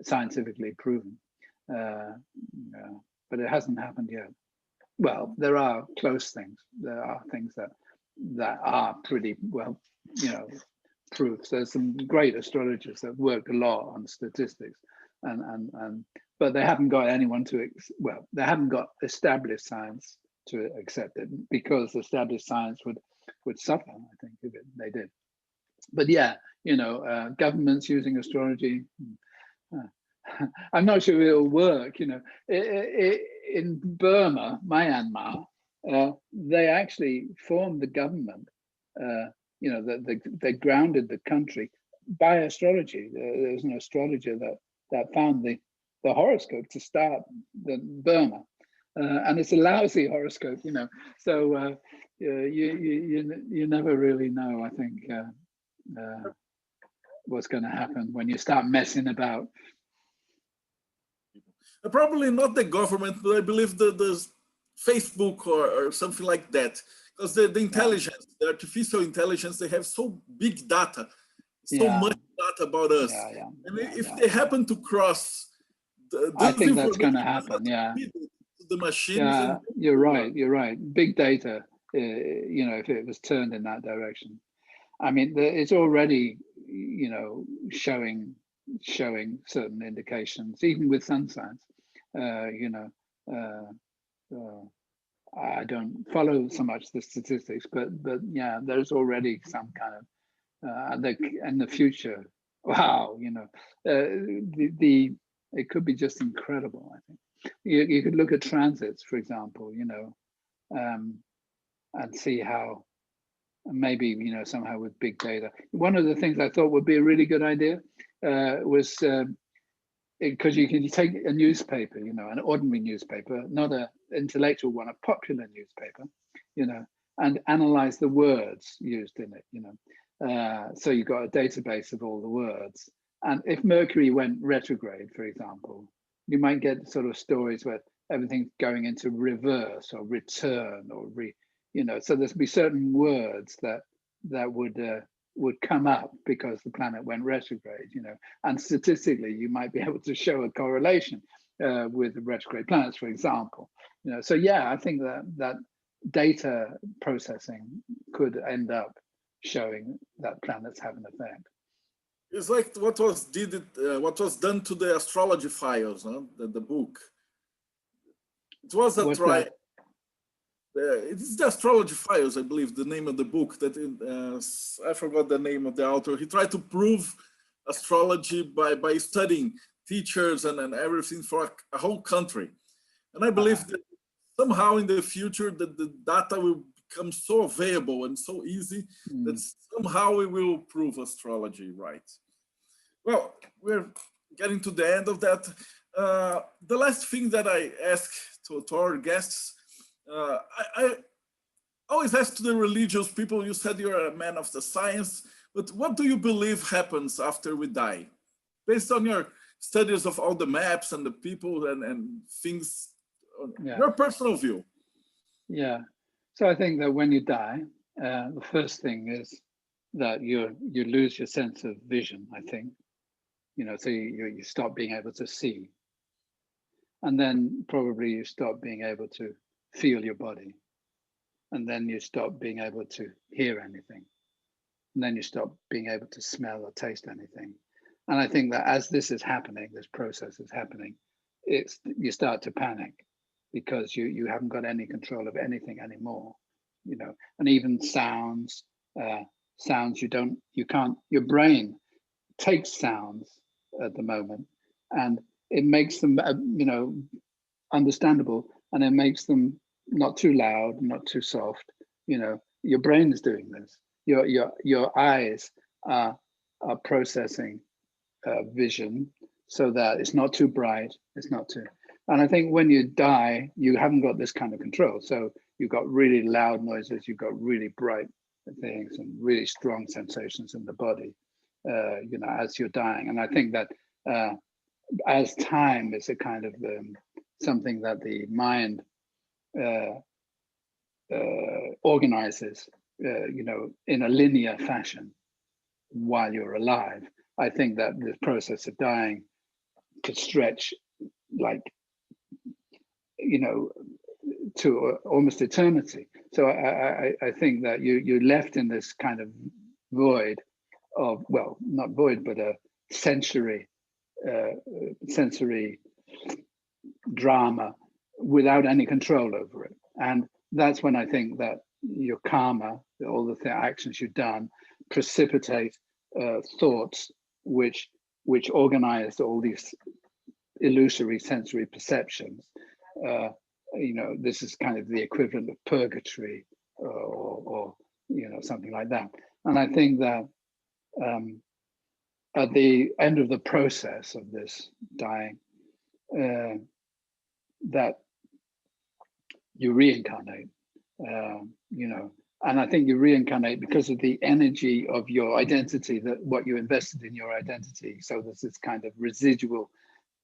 scientifically proven, but it hasn't happened yet. Well, there are close things. There are things that are pretty well, you know, proofs. There's some great astrologers that work a lot on statistics, but they haven't got anyone to, well, they haven't got established science to accept it, because established science would suffer, I think, if they did. But yeah, you know, governments using astrology, I'm not sure it'll work. You know, in Burma, Myanmar, they actually formed the government. You know, they grounded the country by astrology. There's an astrologer that found the horoscope to start the Burma, and it's a lousy horoscope. You know, so you never really know, I think, what's going to happen when you start messing about.
Probably not the government, but I believe the Facebook or something like that, because the intelligence, the artificial intelligence, they have so big data, so much data about us. And if they happen to cross,
I think that's going to happen. Yeah,
the machines.
Yeah, you're right. Big data, you know, if it was turned in that direction, I mean, it's already, you know, showing certain indications, even with sun signs. You know, I don't follow so much the statistics, but yeah, there's already some kind of in the future. Wow, you know, it could be just incredible. I think you could look at transits, for example. You know, and see how maybe, you know, somehow with big data. One of the things I thought would be a really good idea was because you can take a newspaper, you know, an ordinary newspaper, not an intellectual one, a popular newspaper, you know, and analyze the words used in it, you know. So you've got a database of all the words. And if Mercury went retrograde, for example, you might get sort of stories where everything's going into reverse or return or you know, so there'd be certain words that would come up because the planet went retrograde, you know, and statistically you might be able to show a correlation with the retrograde planets, for example, you know. So yeah, I think that data processing could end up showing that planets have an effect.
It's like what was done to the astrology files, huh? The book. It was a try. It's the astrology files, I believe, the name of the book. That I forgot the name of the author. He tried to prove astrology by studying teachers and everything for a whole country. And I believe that somehow in the future that the data will become so available and so easy that somehow we will prove astrology right. Well, we're getting to the end of that. The last thing that I ask to our guests, I always ask to the religious people, you said you're a man of the science, but what do you believe happens after we die? Based on your studies of all the maps and the people and things, your personal view.
Yeah, so I think that when you die, the first thing is that you lose your sense of vision, I think. You know, so you stop being able to see. And then probably you stop being able to feel your body. And then you stop being able to hear anything. And then you stop being able to smell or taste anything. And I think that as this is happening, this process is happening, you start to panic because you haven't got any control of anything anymore, you know. And even sounds you can't, your brain takes sounds at the moment and it makes them, you know, understandable, and it makes them not too loud, not too soft. You know, your brain is doing this. Your eyes are processing vision so that it's not too bright, it's not too. And I think when you die, you haven't got this kind of control. So you've got really loud noises, you've got really bright things and really strong sensations in the body, you know, as you're dying. And I think that as time is a kind of something that the mind organizes, you know, in a linear fashion while you're alive. I think that this process of dying could stretch like, you know, to almost eternity. So I think that you're left in this kind of void of, well, not void, but a sensory drama without any control over it. And that's when I think that your karma, all the actions you've done, precipitate thoughts which organize all these illusory sensory perceptions. You know, this is kind of the equivalent of purgatory or you know, something like that. And I think that at the end of the process of this dying, that you reincarnate, you know, and I think you reincarnate because of the energy of your identity, that what you invested in your identity. So there's this kind of residual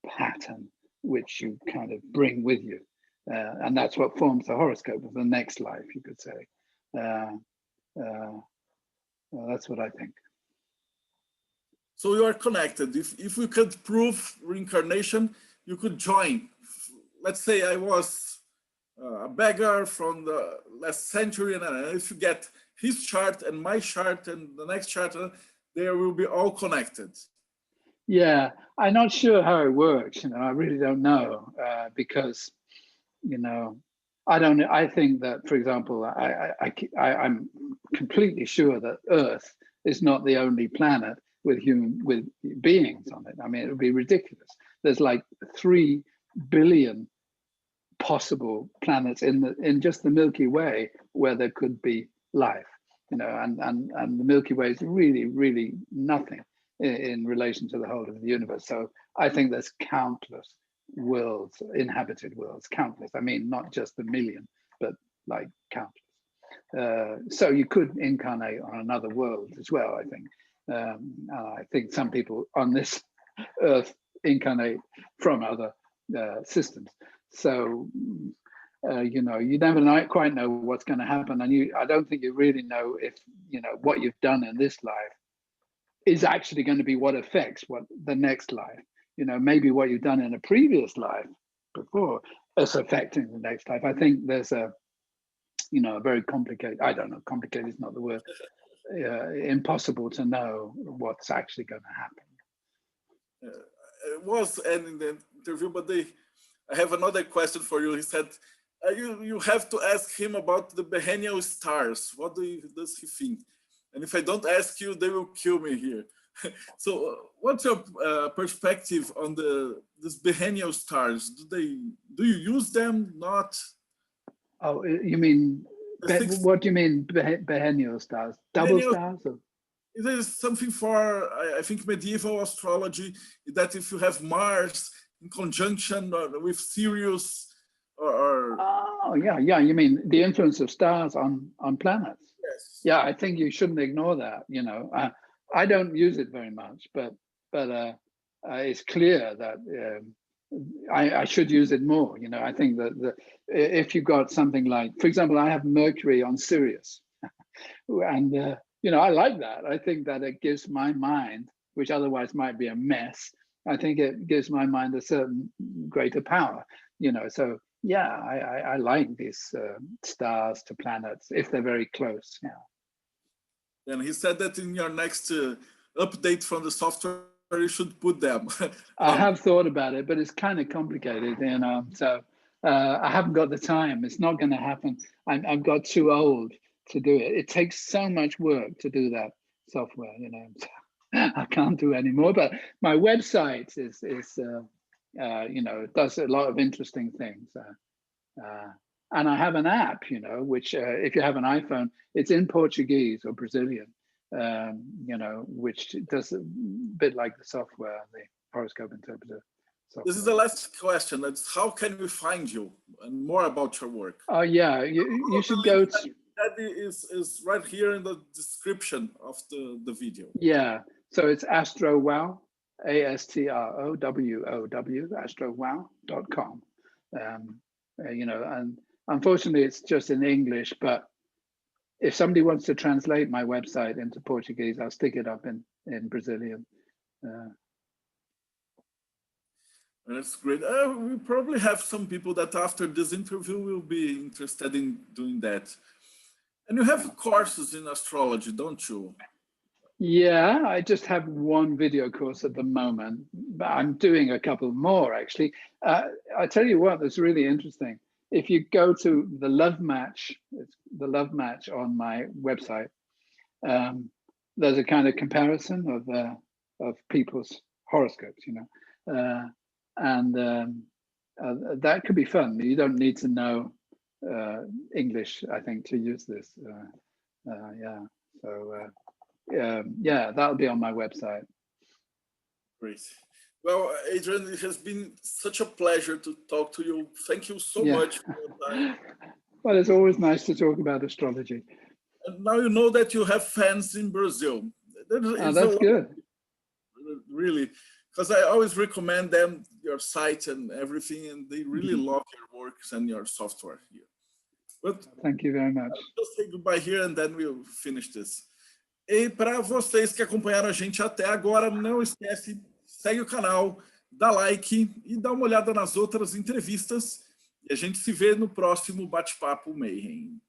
pattern which you kind of bring with you. And that's what forms the horoscope of the next life, you could say. Well, that's what I think.
So you are connected. If we could prove reincarnation, you could join. Let's say I was a beggar from the last century, and if you get his chart and my chart and the next chart, they will be all connected.
Yeah, I'm not sure how it works. You know, I really don't know because, you know, I think that, for example, I'm completely sure that Earth is not the only planet with beings on it. I mean, it would be ridiculous. There's like 3 billion possible planets in just the Milky Way where there could be life, you know, and the Milky Way is really, really nothing in relation to the whole of the universe. So I think there's countless worlds, inhabited worlds, countless. I mean, not just a million, but like countless. So you could incarnate on another world as well, I think. I think some people on this Earth incarnate from other systems. So, you know, you never quite know what's going to happen. And I don't think you really know if, you know, what you've done in this life is actually going to be what affects what the next life. You know, maybe what you've done in a previous life before is affecting the next life. I think there's a, you know, a very complicated, I don't know, complicated is not the word, impossible to know what's actually going to happen.
It was ending the interview, but I have another question for you. He said, you have to ask him about the biennial stars. What does he think? And if I don't ask you, they will kill me here. So what's your perspective on these biennial stars? Do you use them? Not?
Oh, you mean, what do you mean biennial stars? Double stars? Or?
There's something for, I think, medieval astrology, that if you have Mars in conjunction with Sirius, or
oh yeah, you mean the influence of stars on planets?
Yes.
Yeah, I think you shouldn't ignore that. You know, I don't use it very much, but it's clear that I should use it more. You know, I think that if you've got something like, for example, I have Mercury on Sirius, and you know, I like that. I think that it gives my mind, which otherwise might be a mess, I think it gives my mind a certain greater power. You know, so yeah, I like these stars to planets if they're very close. Yeah.
And he said that in your next update from the software, you should put them.
I have thought about it, but it's kind of complicated, you know. So I haven't got the time. It's not going to happen. I've got too old to do it. It takes so much work to do that software, you know. I can't do anymore. But my website is you know, does a lot of interesting things. And I have an app, you know, which if you have an iPhone, it's in Portuguese or Brazilian, you know, which does a bit like the software, the horoscope interpreter software.
This is the last question. That's how can we find you and more about your work?
Oh yeah, you should go to.
That is right here in the description of the video.
Yeah, so it's AstroWow, ASTROWOW, astrowow.com. You know, and unfortunately it's just in English, but if somebody wants to translate my website into Portuguese, I'll stick it up in Brazilian.
That's great. We probably have some people that after this interview will be interested in doing that. And you have courses in astrology, don't you?
Yeah, I just have one video course at the moment, but I'm doing a couple more actually. I tell you what, that's really interesting. If you go to the Love Match, it's the Love Match on my website, there's a kind of comparison of people's horoscopes, you know, and that could be fun. You don't need to know English, I think, to use this. Yeah, so yeah, that'll be on my website.
Great. Well, Adrian, it has been such a pleasure to talk to you. Thank you so much for your time.
Well, it's always nice to talk about astrology.
And now you know that you have fans in Brazil.
That's good.
Really, because I always recommend them your site and everything, and they really love your works and your software here. But
thank you very much.
I'll just say goodbye here and then we'll finish this. E para vocês que acompanharam a gente até agora, não esquece, segue o canal, dá like e dá uma olhada nas outras entrevistas. E a gente se vê no próximo Bate-Papo Mayhem.